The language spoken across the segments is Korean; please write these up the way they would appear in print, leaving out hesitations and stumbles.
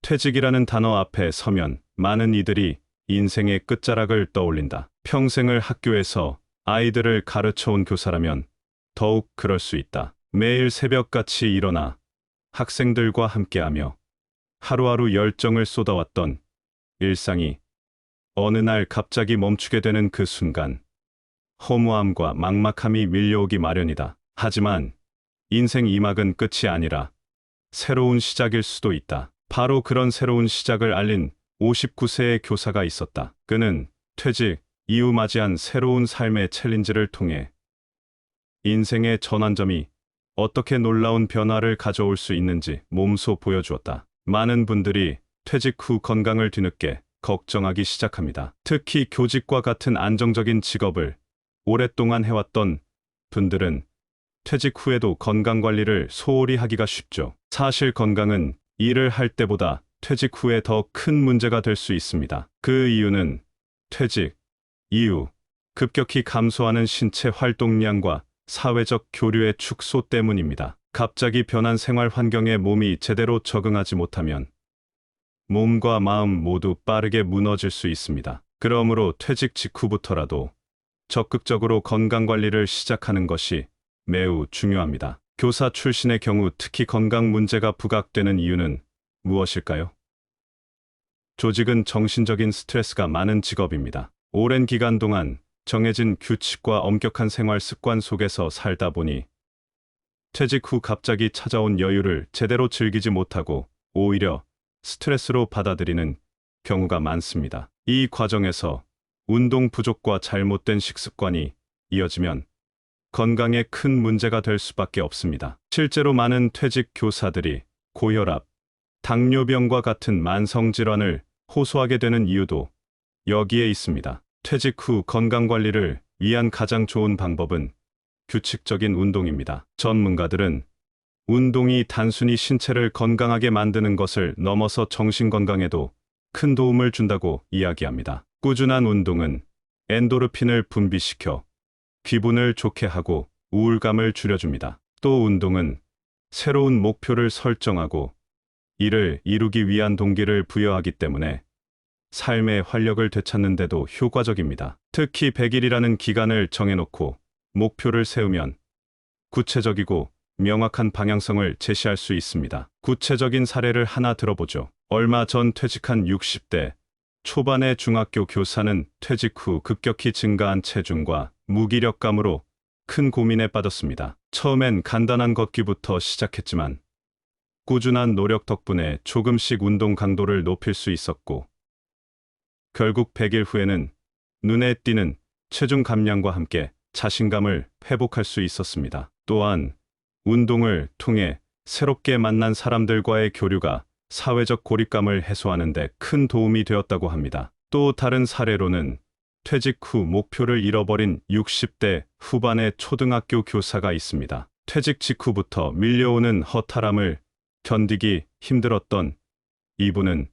퇴직이라는 단어 앞에 서면 많은 이들이 인생의 끝자락을 떠올린다. 평생을 학교에서 아이들을 가르쳐온 교사라면 더욱 그럴 수 있다. 매일 새벽같이 일어나 학생들과 함께하며 하루하루 열정을 쏟아왔던 일상이 어느 날 갑자기 멈추게 되는 그 순간, 허무함과 막막함이 밀려오기 마련이다. 하지만 인생 이 막은 끝이 아니라 새로운 시작일 수도 있다. 바로 그런 새로운 시작을 알린 59세의 교사가 있었다. 그는 퇴직 이후 맞이한 새로운 삶의 챌린지를 통해 인생의 전환점이 어떻게 놀라운 변화를 가져올 수 있는지 몸소 보여주었다. 많은 분들이 퇴직 후 건강을 뒤늦게 걱정하기 시작합니다. 특히 교직과 같은 안정적인 직업을 오랫동안 해왔던 분들은 퇴직 후에도 건강관리를 소홀히 하기가 쉽죠. 사실 건강은 일을 할 때보다 퇴직 후에 더 큰 문제가 될 수 있습니다. 그 이유는 퇴직 이후 급격히 감소하는 신체 활동량과 사회적 교류의 축소 때문입니다. 갑자기 변한 생활 환경에 몸이 제대로 적응하지 못하면 몸과 마음 모두 빠르게 무너질 수 있습니다. 그러므로 퇴직 직후부터라도 적극적으로 건강관리를 시작하는 것이 매우 중요합니다. 교사 출신의 경우 특히 건강 문제가 부각되는 이유는 무엇일까요? 조직은 정신적인 스트레스가 많은 직업입니다. 오랜 기간 동안 정해진 규칙과 엄격한 생활 습관 속에서 살다 보니 퇴직 후 갑자기 찾아온 여유를 제대로 즐기지 못하고 오히려 스트레스로 받아들이는 경우가 많습니다. 이 과정에서 운동 부족과 잘못된 식습관이 이어지면 건강에 큰 문제가 될 수밖에 없습니다. 실제로 많은 퇴직 교사들이 고혈압, 당뇨병과 같은 만성질환을 호소하게 되는 이유도 여기에 있습니다. 퇴직 후 건강관리를 위한 가장 좋은 방법은 규칙적인 운동입니다. 전문가들은 운동이 단순히 신체를 건강하게 만드는 것을 넘어서 정신 건강에도 큰 도움을 준다고 이야기합니다. 꾸준한 운동은 엔도르핀을 분비시켜 기분을 좋게 하고 우울감을 줄여줍니다. 또 운동은 새로운 목표를 설정하고 이를 이루기 위한 동기를 부여하기 때문에 삶의 활력을 되찾는 데도 효과적입니다. 특히 100일이라는 기간을 정해놓고 목표를 세우면 구체적이고 명확한 방향성을 제시할 수 있습니다. 구체적인 사례를 하나 들어보죠. 얼마 전 퇴직한 60대 초반의 중학교 교사는 퇴직 후 급격히 증가한 체중과 무기력감으로 큰 고민에 빠졌습니다. 처음엔 간단한 걷기부터 시작했지만 꾸준한 노력 덕분에 조금씩 운동 강도를 높일 수 있었고 결국 100일 후에는 눈에 띄는 체중 감량과 함께 자신감을 회복할 수 있었습니다. 또한 운동을 통해 새롭게 만난 사람들과의 교류가 사회적 고립감을 해소하는 데 큰 도움이 되었다고 합니다. 또 다른 사례로는 퇴직 후 목표를 잃어버린 60대 후반의 초등학교 교사가 있습니다. 퇴직 직후부터 밀려오는 허탈함을 견디기 힘들었던 이분은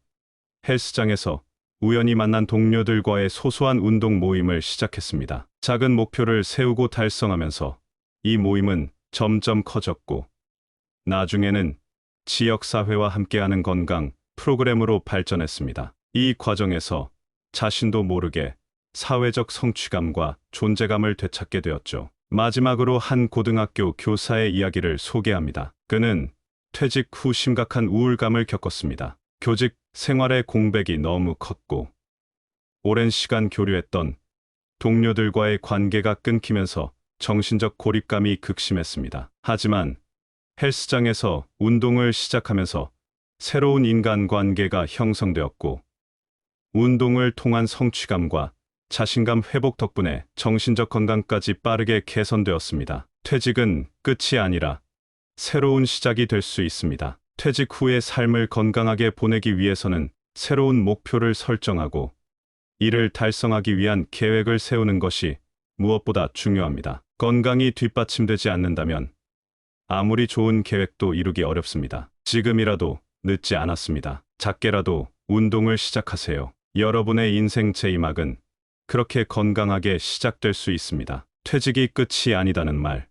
헬스장에서 우연히 만난 동료들과의 소소한 운동 모임을 시작했습니다. 작은 목표를 세우고 달성하면서 이 모임은 점점 커졌고 나중에는 지역사회와 함께하는 건강 프로그램으로 발전했습니다. 이 과정에서 자신도 모르게 사회적 성취감과 존재감을 되찾게 되었죠. 마지막으로 한 고등학교 교사의 이야기를 소개합니다. 그는 퇴직 후 심각한 우울감을 겪었습니다. 교직 생활의 공백이 너무 컸고 오랜 시간 교류했던 동료들과의 관계가 끊기면서 정신적 고립감이 극심했습니다. 하지만 헬스장에서 운동을 시작하면서 새로운 인간관계가 형성되었고 운동을 통한 성취감과 자신감 회복 덕분에 정신적 건강까지 빠르게 개선되었습니다. 퇴직은 끝이 아니라 새로운 시작이 될 수 있습니다. 퇴직 후의 삶을 건강하게 보내기 위해서는 새로운 목표를 설정하고 이를 달성하기 위한 계획을 세우는 것이 무엇보다 중요합니다. 건강이 뒷받침되지 않는다면 아무리 좋은 계획도 이루기 어렵습니다. 지금이라도 늦지 않았습니다. 작게라도 운동을 시작하세요. 여러분의 인생 제2막은 그렇게 건강하게 시작될 수 있습니다. 퇴직이 끝이 아니다는 말,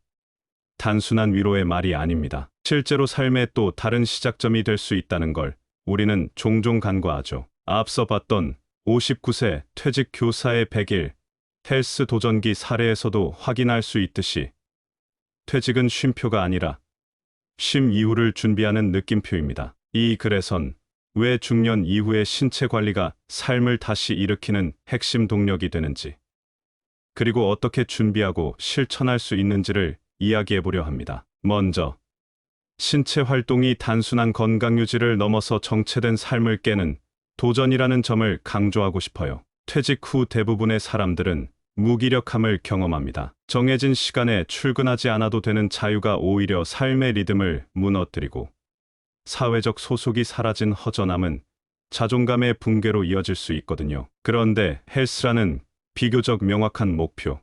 단순한 위로의 말이 아닙니다. 실제로 삶의 또 다른 시작점이 될 수 있다는 걸 우리는 종종 간과하죠. 앞서 봤던 59세 퇴직 교사의 100일 헬스 도전기 사례에서도 확인할 수 있듯이 퇴직은 쉼표가 아니라 쉼 이후를 준비하는 느낌표입니다. 이 글에선 왜 중년 이후의 신체 관리가 삶을 다시 일으키는 핵심 동력이 되는지, 그리고 어떻게 준비하고 실천할 수 있는지를 이야기해 보려 합니다. 먼저, 신체 활동이 단순한 건강 유지를 넘어서 정체된 삶을 깨는 도전이라는 점을 강조하고 싶어요. 퇴직 후 대부분의 사람들은 무기력함을 경험합니다. 정해진 시간에 출근하지 않아도 되는 자유가 오히려 삶의 리듬을 무너뜨리고, 사회적 소속이 사라진 허전함은 자존감의 붕괴로 이어질 수 있거든요. 그런데 헬스라는 비교적 명확한 목표,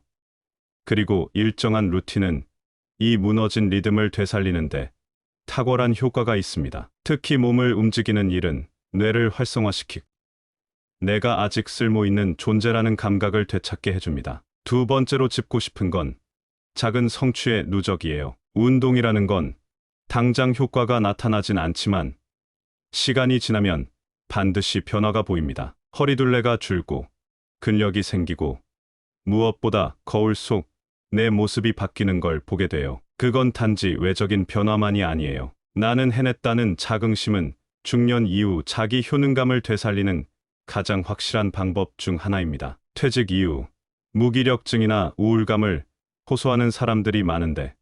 그리고 일정한 루틴은 이 무너진 리듬을 되살리는데 탁월한 효과가 있습니다. 특히 몸을 움직이는 일은 뇌를 활성화시키고 내가 아직 쓸모 있는 존재라는 감각을 되찾게 해줍니다. 두 번째로 짚고 싶은 건 작은 성취의 누적이에요. 운동이라는 건 당장 효과가 나타나진 않지만 시간이 지나면 반드시 변화가 보입니다. 허리둘레가 줄고 근력이 생기고 무엇보다 거울 속 내 모습이 바뀌는 걸 보게 돼요. 그건 단지 외적인 변화만이 아니에요. 나는 해냈다는 자긍심은 중년 이후 자기 효능감을 되살리는 가장 확실한 방법 중 하나입니다. 퇴직 이후 무기력증이나 우울감을 호소하는 사람들이 많은데,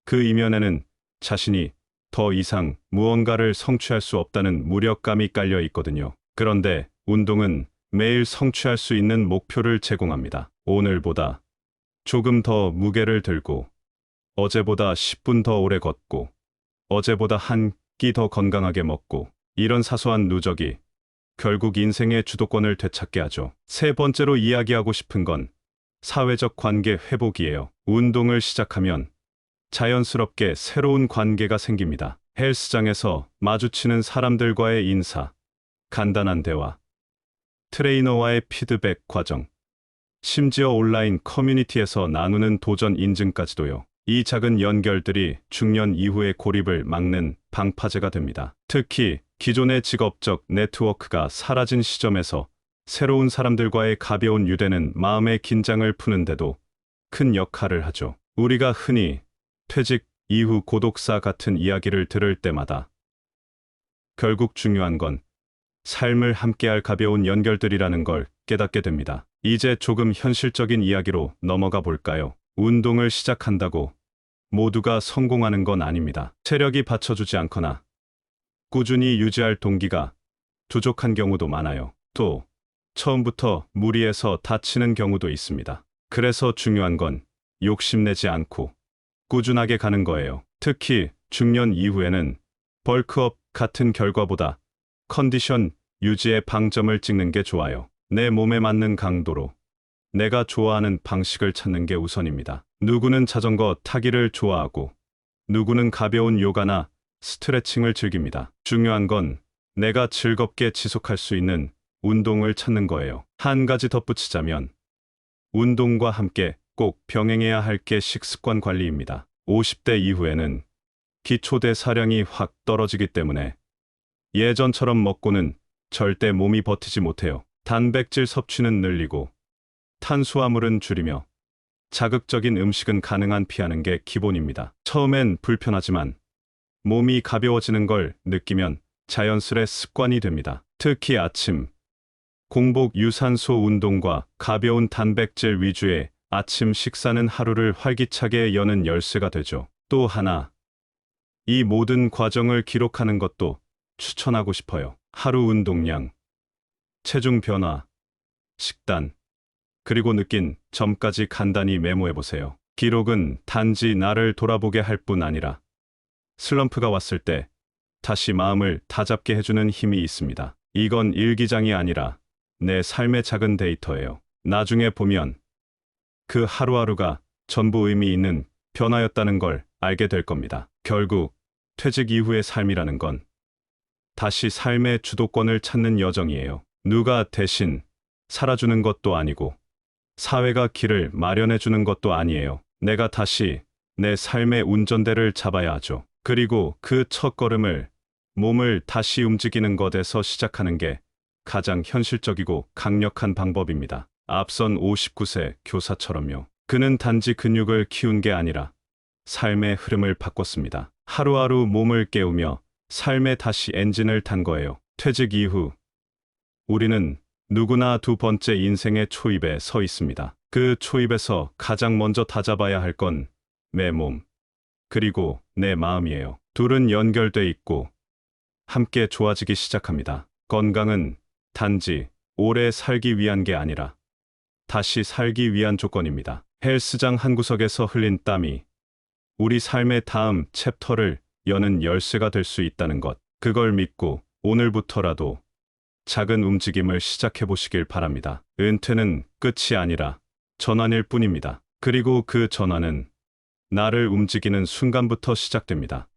그 이면에는 자신이 더 이상 무언가를 성취할 수 없다는 무력감이 깔려 있거든요. 그런데 운동은 매일 성취할 수 있는 목표를 제공합니다. 오늘보다 조금 더 무게를 들고, 어제보다 10분 더 오래 걷고, 어제보다 한 끼 더 건강하게 먹고, 이런 사소한 누적이 결국 인생의 주도권을 되찾게 하죠. 세 번째로 이야기하고 싶은 건 사회적 관계 회복이에요. 운동을 시작하면 자연스럽게 새로운 관계가 생깁니다. 헬스장에서 마주치는 사람들과의 인사, 간단한 대화, 트레이너와의 피드백 과정, 심지어 온라인 커뮤니티에서 나누는 도전 인증까지도요. 이 작은 연결들이 중년 이후의 고립을 막는 방파제가 됩니다. 특히 기존의 직업적 네트워크가 사라진 시점에서 새로운 사람들과의 가벼운 유대는 마음의 긴장을 푸는데도 큰 역할을 하죠. 우리가 흔히 퇴직 이후 고독사 같은 이야기를 들을 때마다 결국 중요한 건 삶을 함께할 가벼운 연결들이라는 걸 깨닫게 됩니다. 이제 조금 현실적인 이야기로 넘어가 볼까요? 운동을 시작한다고 모두가 성공하는 건 아닙니다. 체력이 받쳐주지 않거나 꾸준히 유지할 동기가 부족한 경우도 많아요. 또 처음부터 무리해서 다치는 경우도 있습니다. 그래서 중요한 건 욕심내지 않고 꾸준하게 가는 거예요. 특히 중년 이후에는 벌크업 같은 결과보다 컨디션 유지에 방점을 찍는 게 좋아요. 내 몸에 맞는 강도로 내가 좋아하는 방식을 찾는 게 우선입니다. 누구는 자전거 타기를 좋아하고 누구는 가벼운 요가나 스트레칭을 즐깁니다. 중요한 건 내가 즐겁게 지속할 수 있는 운동을 찾는 거예요. 한 가지 덧붙이자면 운동과 함께 꼭 병행해야 할 게 식습관 관리입니다. 50대 이후에는 기초대사량이 확 떨어지기 때문에 예전처럼 먹고는 절대 몸이 버티지 못해요. 단백질 섭취는 늘리고 탄수화물은 줄이며 자극적인 음식은 가능한 피하는 게 기본입니다. 처음엔 불편하지만 몸이 가벼워지는 걸 느끼면 자연스레 습관이 됩니다. 특히 아침 공복 유산소 운동과 가벼운 단백질 위주의 아침 식사는 하루를 활기차게 여는 열쇠가 되죠. 또 하나, 이 모든 과정을 기록하는 것도 추천하고 싶어요. 하루 운동량, 체중 변화, 식단, 그리고 느낀 점까지 간단히 메모해보세요. 기록은 단지 나를 돌아보게 할 뿐 아니라 슬럼프가 왔을 때 다시 마음을 다잡게 해주는 힘이 있습니다. 이건 일기장이 아니라 내 삶의 작은 데이터예요. 나중에 보면 그 하루하루가 전부 의미 있는 변화였다는 걸 알게 될 겁니다. 결국 퇴직 이후의 삶이라는 건 다시 삶의 주도권을 찾는 여정이에요. 누가 대신 살아주는 것도 아니고 사회가 길을 마련해주는 것도 아니에요. 내가 다시 내 삶의 운전대를 잡아야 하죠. 그리고 그 첫걸음을 몸을 다시 움직이는 것에서 시작하는 게 가장 현실적이고 강력한 방법입니다. 앞선 59세 교사처럼요. 그는 단지 근육을 키운 게 아니라 삶의 흐름을 바꿨습니다. 하루하루 몸을 깨우며 삶에 다시 엔진을 탄 거예요. 퇴직 이후 우리는 누구나 두 번째 인생의 초입에 서 있습니다. 그 초입에서 가장 먼저 다잡아야 할 건 내 몸, 그리고 내 마음이에요. 둘은 연결돼 있고 함께 좋아지기 시작합니다. 건강은 단지 오래 살기 위한 게 아니라 다시 살기 위한 조건입니다. 헬스장 한 구석에서 흘린 땀이 우리 삶의 다음 챕터를 여는 열쇠가 될 수 있다는 것. 그걸 믿고 오늘부터라도 작은 움직임을 시작해 보시길 바랍니다. 은퇴는 끝이 아니라 전환일 뿐입니다. 그리고 그 전환은 나를 움직이는 순간부터 시작됩니다.